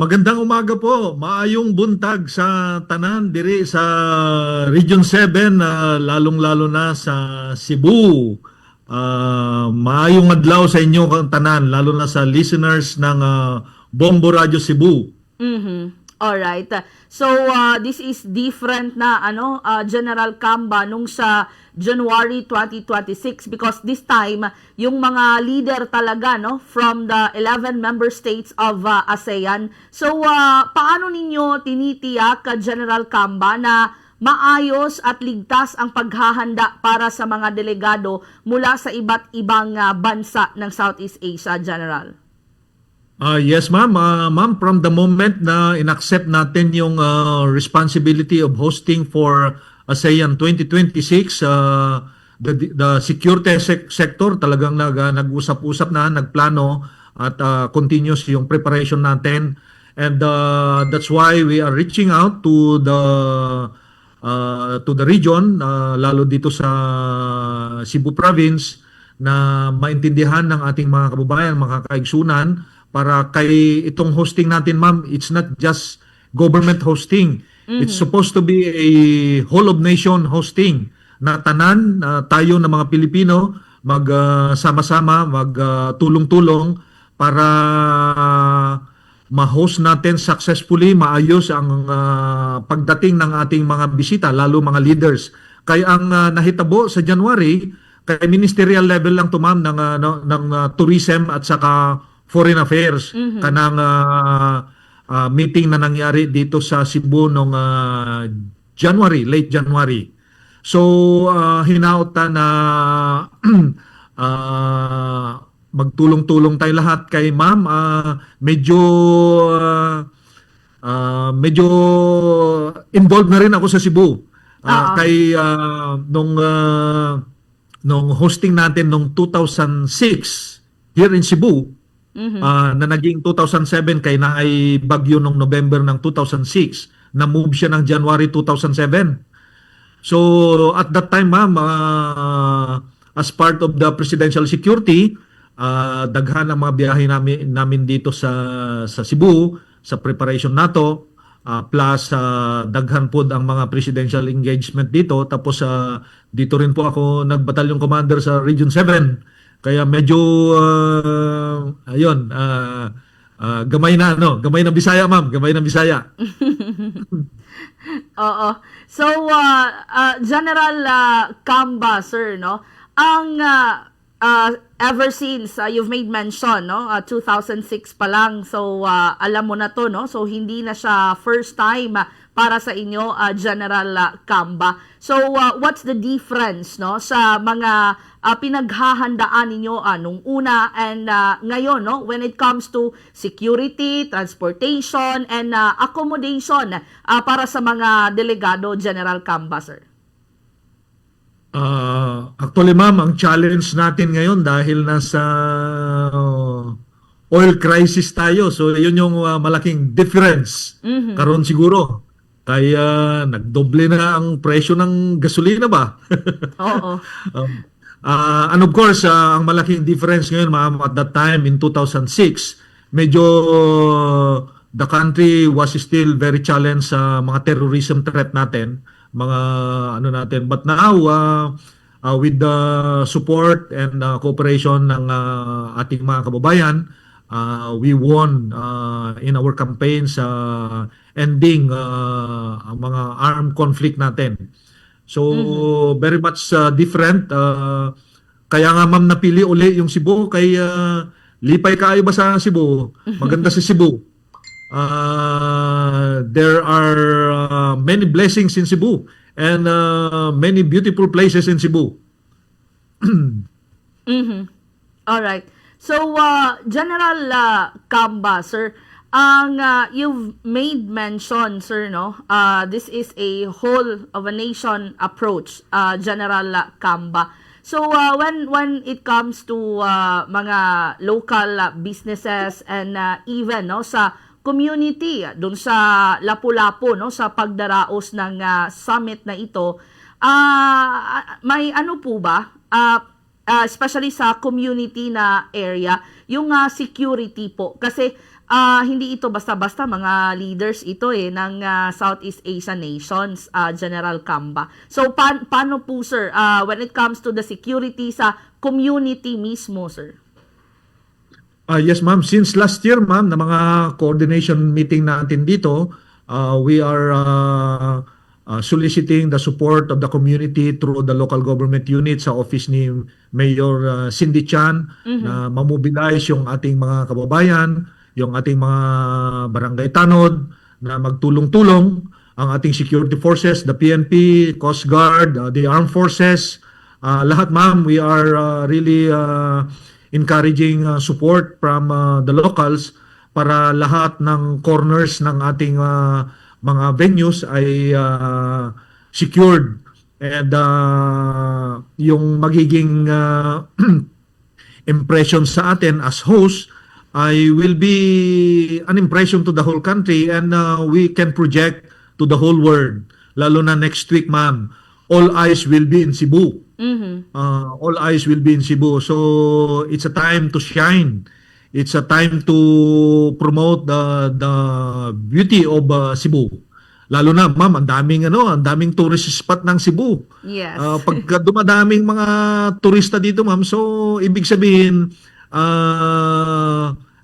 Magandang umaga po. Maayong buntag sa tanan diri sa Region 7, lalong-lalo na sa Cebu. Maayong adlaw sa inyo kang tanan, lalo na sa listeners ng Bombo Radio Cebu. All right. So this is different na General Camba nung sa January 2026 because this time yung mga leader talaga from the 11 member states of ASEAN. So paano ninyo tinitiyak General Camba na maayos at ligtas ang paghahanda para sa mga delegado mula sa iba't ibang bansa ng Southeast Asia, General? Yes, ma'am. Ma'am, from the moment na inaccept natin yung responsibility of hosting for ASEAN 2026, the security sector talagang nag-usap-usap na, nagplano at continuous yung preparation natin. And that's why we are reaching out to the region, lalo dito sa Cebu Province, na maintindihan ng ating mga kababayan, mga kaigsunan, para kay itong hosting natin, ma'am, it's not just government hosting. It's supposed to be a whole of nation hosting na tanan, tayo na mga Pilipino magsama-sama, magtulong-tulong para ma-host natin successfully, maayos ang pagdating ng ating mga bisita, lalo mga leaders. Kaya ang nahitabo sa January, kay ministerial level lang to, ma'am, ng tourism at saka foreign affairs, kanang meeting na nangyari dito sa Cebu noong January, late January. So hinauta na magtulong-tulong tayo lahat kay ma'am. Medyo involved na rin ako sa Cebu. Kay nung hosting natin nung 2006 here in Cebu, na naging 2007 kay na ay bagyo nung November ng 2006, na move siya ng January 2007. So at that time, ma'am, as part of the presidential security, daghan ang mga biyahe namin dito sa Cebu sa preparation nato, plus daghan po ang mga presidential engagement dito. Tapos dito rin po ako nag-battalion commander sa Region 7. Kaya medyo gamay na Bisaya, ma'am, gamay na Bisaya. Oo. So General Camba, sir, ang ever since you've made mention 2006 pa lang, so alam mo na to, so hindi na siya first time para sa inyo, General Camba. So what's the difference sa mga pinaghahandaan ninyo nung una and ngayon, when it comes to security, transportation, and accommodation para sa mga delegado, General Camba, sir? Actually, ma'am, ang challenge natin ngayon dahil nasa oil crisis tayo. So, yun yung malaking difference. Karon siguro. Kaya nagdoble na ang presyo ng gasolina ba? Oo. And of course, ang malaking difference ngayon, ma'am, at that time in 2006, medyo the country was still very challenged sa mga terrorism threat natin, mga natin. But now, with the support and cooperation ng ating mga kababayan, we won in our campaign sa ending ang mga armed conflict natin. So, very much different. Kaya nga, ma'am, napili uli yung Cebu. Kay lipay kaayo ba sa Cebu? Maganda sa Cebu. There are many blessings in Cebu and many beautiful places in Cebu. All right. So, General Camba, sir, ang you've made mention, sir, this is a whole of a nation approach, General Camba. So, when it comes to mga local businesses and even sa community dun sa Lapu-Lapu, sa pagdaraos ng summit na ito, may ano po ba, especially sa community na area, yung security po? Kasi hindi ito basta-basta mga leaders ito ng Southeast Asian nations, General Camba. So paano po sir when it comes to the security sa community mismo, sir? Yes, ma'am. Since last year, ma'am, na mga coordination meeting natin dito, we are soliciting the support of the community through the local government unit sa office ni Mayor Cindy Chan na mamobilize yung ating mga kababayan, yung ating mga barangay tanod na magtulong-tulong, ang ating security forces, the PNP, Coast Guard, the Armed Forces, lahat ma'am, we are really encouraging support from the locals para lahat ng corners ng ating mga venues ay secured, and yung magiging impression sa atin as host ay will be an impression to the whole country, and we can project to the whole world, lalo na next week ma'am, all eyes will be in Cebu. All eyes will be in Cebu. So it's a time to shine. It's a time to promote the beauty of Cebu. Lalo na, ma'am, ang daming tourist spot ng Cebu. Yes. Pagka dumadaming mga turista dito, ma'am, so ibig sabihin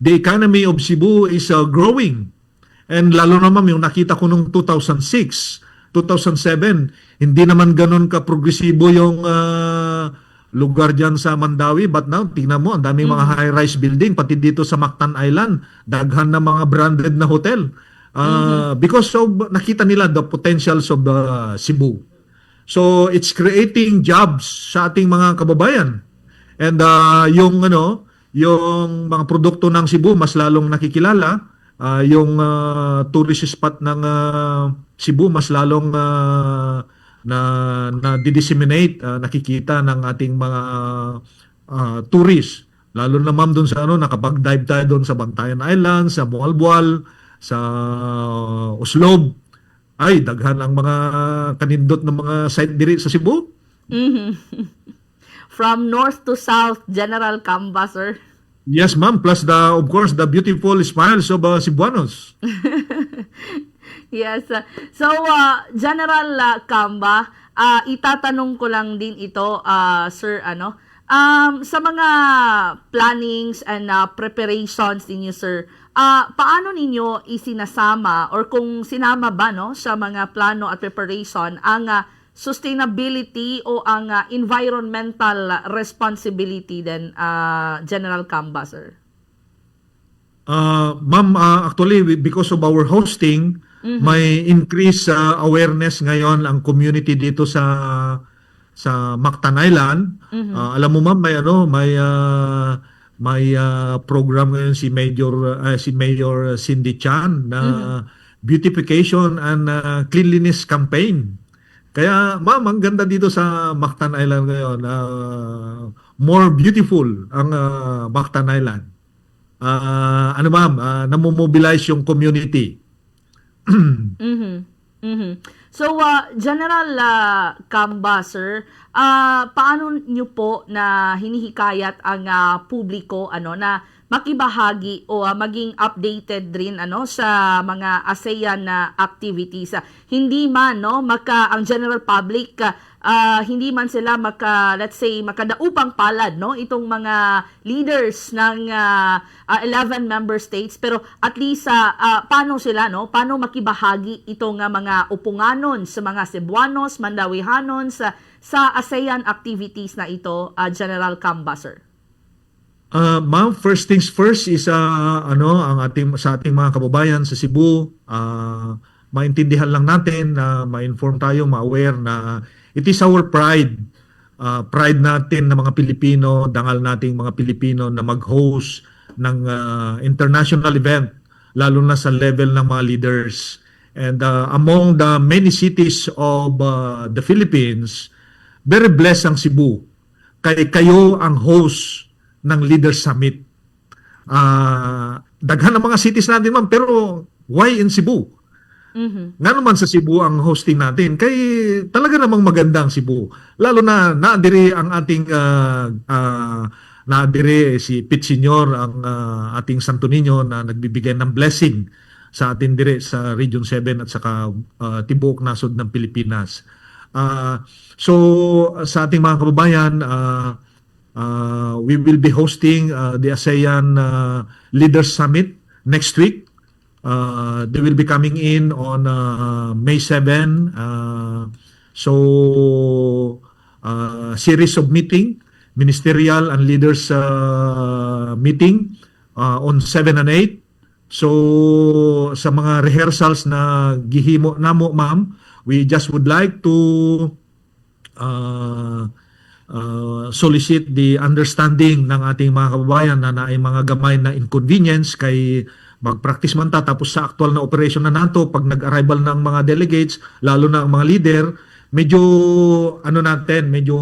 the economy of Cebu is growing. And lalo na, ma'am, yung nakita ko nung 2006, 2007, hindi naman ganun ka-progresibo yung lugar dyan sa Mandawi. But now, tingnan mo, ang daming mga high-rise building, pati dito sa Mactan Island, daghan na mga branded na hotel. Because of, nakita nila the potentials of Cebu. So, it's creating jobs sa ating mga kababayan. And yung mga produkto ng Cebu, mas lalong nakikilala. Yung tourist spot ng Cebu mas lalong na disseminate, nakikita ng ating mga tourists, lalo na ma'am doon sa nakapag-dive tayo doon sa Bantayan Island, sa Boalboal, sa Uslob, ay daghan ang mga kanindot ng mga site diri sa Cebu. From north to south, General Camba, sir. Yes, ma'am. Plus, of course, the beautiful smiles of Cebuanos. Yes. So, General Camba, itatanong ko lang din ito, sir, sa mga plannings and preparations ninyo, sir, paano ninyo isinasama or kung sinama ba sa mga plano at preparation ang sustainability o ang environmental responsibility din, General Camba, sir? Ma'am, actually, because of our hosting, may increased awareness ngayon ang community dito sa Mactan Island. Alam mo ma'am, may program ngayon si Mayor Cindy Chan na beautification and cleanliness campaign. Kaya ma'am, ang ganda dito sa Mactan Island ngayon. More beautiful ang Mactan Island. Namomobilize yung community. So, General Camba, sir, paano nyo po na hinihikayat ang publiko na makibahagi o maging updated rin sa mga ASEAN na activities? Hindi man ang general public hindi man sila makadaupang palad itong mga leaders ng 11 member states, pero at least paano sila paano makibahagi itong mga upunganon sa mga Cebuanos, Mandawihanon sa ASEAN activities na ito, General Camba, sir? Ma'am, first things first is sa ating mga kababayan sa Cebu, maintindihan lang natin, ma-inform tayo, ma-aware na it is our pride. Pride natin na mga Pilipino, dangal nating mga Pilipino na mag-host ng international event, lalo na sa level ng mga leaders. And among the many cities of the Philippines, very blessed ang Cebu. Kayo ang host ng Leaders Summit. Daghan ng mga cities natin, ma'am, pero why in Cebu? Nga naman sa Cebu ang hosting natin, kay talaga namang maganda ang Cebu. Lalo na naadiri ang ating nadire si Pete Senior ang ating Santo Niño na nagbibigay ng blessing sa atin dire sa Region 7 at saka tibuok nasod ng Pilipinas. So sa ating mga kababayan, we will be hosting the ASEAN Leaders Summit next week. They will be coming in on May 7. So series of meeting, ministerial and leaders meeting on 7 and 8. So sa mga rehearsals na gihimo namo, ma'am, we just would like to solicit the understanding ng ating mga kababayan na naay mga gamay na inconvenience kay mag-practice man ta tapos sa actual na operation na nato pag nag-arrival ng mga delegates, lalo na ang mga leader, medyo medyo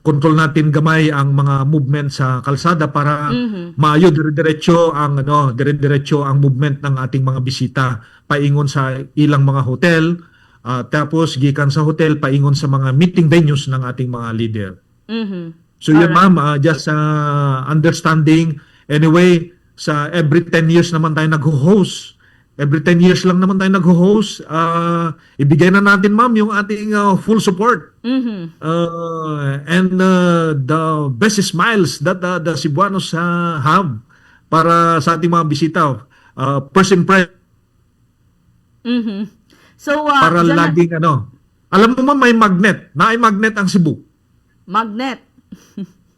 control natin gamay ang mga movement sa kalsada para maayo dire-diretso ang movement ng ating mga bisita paingon sa ilang mga hotel, tapos gikan sa hotel paingon sa mga meeting venues ng ating mga leader. So yun, ma'am, just understanding. Anyway, sa every 10 years naman tayo nag-host. Every 10 years lang naman tayo nag-host. Ibigay na natin, ma'am, yung ating full support. And the best smiles that the Cebuanos have para sa ating mga bisita. First impression. So, Para laging alam mo, ma'am, may magnet. Naay magnet ang Cebu. Magnet.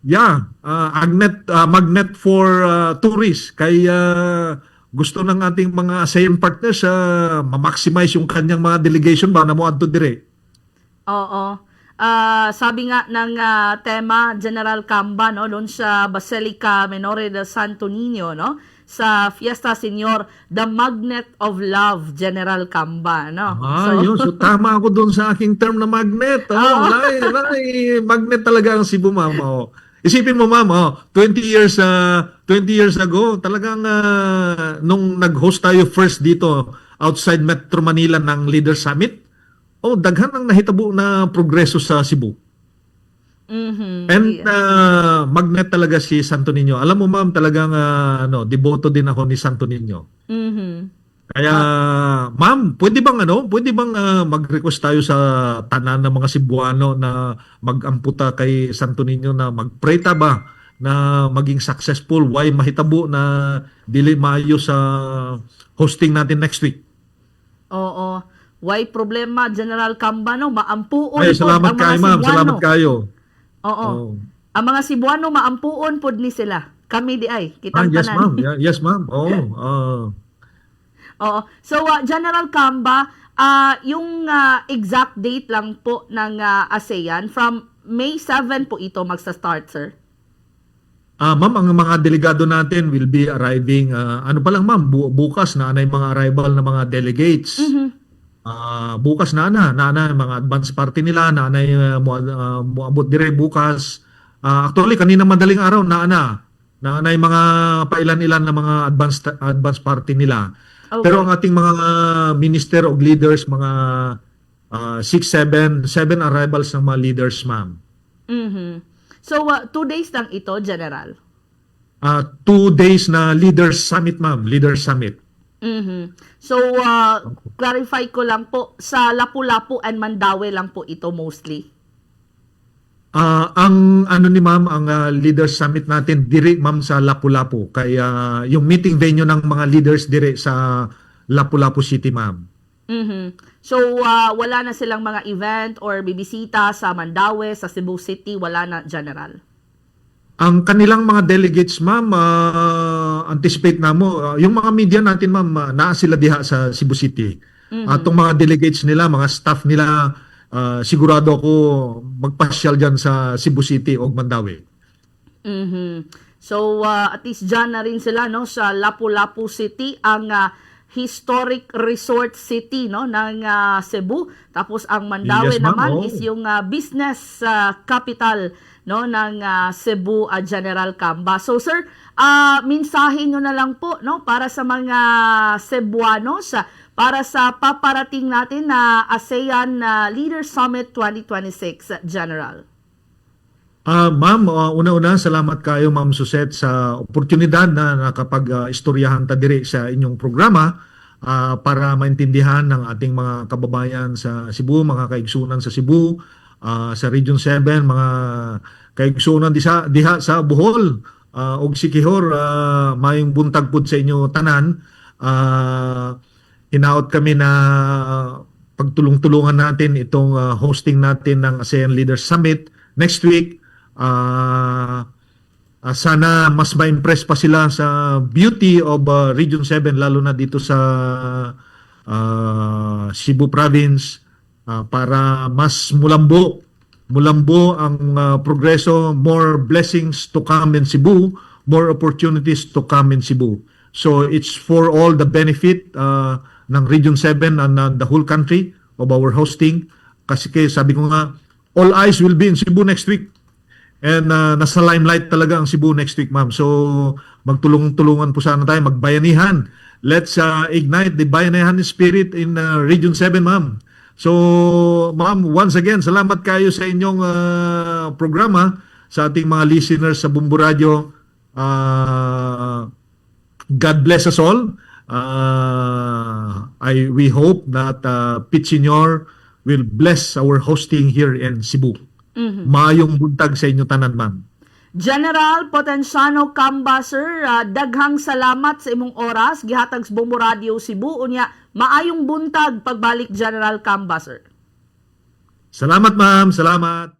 Yeah, magnet for tourists. Kaya gusto ng ating mga ASEAN partners ma-maximize yung kanyang mga delegation ba na mo adto dire. Oo. Sabi nga ng tema General Camba, no, doon sa Basilica Menore del Santo Niño, no, sa Fiesta Senior, the Magnet of Love, General Camba, no. Yun. So tama ako doon sa aking term na magnet. Magnet talaga ang Cebu, ma'am. Isipin mo, ma'am, 20 years ago, talagang nung nag-host tayo first dito outside Metro Manila ng Leaders Summit, daghan ang nahitabo na progreso sa Cebu. And magnet talaga si Santo Niño. Alam mo, ma'am, talagang deboto din ako ni Santo Niño. Kaya, ma'am, pwede bang mag-request tayo sa tanan ng mga Cebuano na mag-amputa kay Santo Niño na mag-pray ta ba na maging successful, why mahitabo na dili maayo sa hosting natin next week? Oo. Why problema, General Camba, no? Maampuon Ay, salamat kayo, ma'am. Salamat kayo. Oo. Ang mga Cebuano, maampuon pod ni sila. Kami di ay. Kitang yes, tanan. ma'am. Yes, ma'am. Oo. So, General Camba, yung exact date lang po ng ASEAN, from May 7 po ito magsa-start, sir? Ma'am, ang mga delegado natin will be arriving, ma'am, bukas na yung mga arrival na mga delegates. Bukas na mga advance party nila, muabot dire bukas. Actually, kanina madaling araw, na yung mga pailan-ilan na mga advance party nila. Okay. Pero ang ating mga minister o leaders, mga 7 arrivals ng mga leaders, ma'am. So, 2 days lang ito, General? 2 days na Leaders Summit, ma'am. Leaders Summit. So, clarify ko lang po, sa Lapu-Lapu and Mandaue lang po ito mostly? Ang Leaders Summit natin, diri, ma'am, sa Lapu-Lapu. Kaya yung meeting venue ng mga leaders diri sa Lapu-Lapu City, ma'am. So, wala na silang mga event or bibisita sa Mandaue, sa Cebu City, wala na, General? Ang kanilang mga delegates, ma'am, anticipate na mo, yung mga media natin, ma'am, naa sila diha sa Cebu City. Atong mga delegates nila, mga staff nila, sigurado ako magpasyal dyan sa Cebu City o Mandaue. So, at least dyan na rin sila, no, sa Lapu-Lapu City, ang historic resort city, no, ng Cebu. Tapos ang Mandaue naman is yung business capital, no, ng Cebu, General Camba. So sir, mensahe nyo na lang po, no, para sa mga Cebuanos, para sa paparating natin na ASEAN Leaders Summit 2026, General. Ma'am, una-una salamat kayo Ma'am Suset sa oportunidad na nakapag-istoryahan ta diri sa inyong programa para maintindihan ng ating mga kababayan sa Cebu, mga kaigsunan sa Cebu, sa Region 7, mga kaigsunan diha sa Bohol, ug Siquijor, mayong buntag pud sa inyo tanan. Hinaot kami na pagtulong-tulungan natin itong hosting natin ng ASEAN Leaders Summit next week. Sana mas ma-impress pa sila sa beauty of Region 7 lalo na dito sa Cebu Province para mas mulambo ang progreso, more blessings to come in Cebu, more opportunities to come in Cebu. So it's for all the benefit ng Region 7 and the whole country of our hosting. Kasi sabi ko nga, all eyes will be in Cebu next week. And nasa limelight talaga ang Cebu next week, ma'am. So, magtulong-tulungan po sana tayo, magbayanihan. Let's ignite the bayanihan spirit in Region 7, ma'am. So, ma'am, once again, salamat kayo sa inyong programa, sa ating mga listeners sa Bumbu Radio. God bless us all. We hope that Pete Senior will bless our hosting here in Cebu. Maayong buntag sa inyo tanan, ma'am. General Potenciano Camba, sir, daghang salamat sa imong oras gihatag sa Bumbu Radio Cebu unya maayong buntag pagbalik General Camba, sir. Salamat, ma'am. Salamat.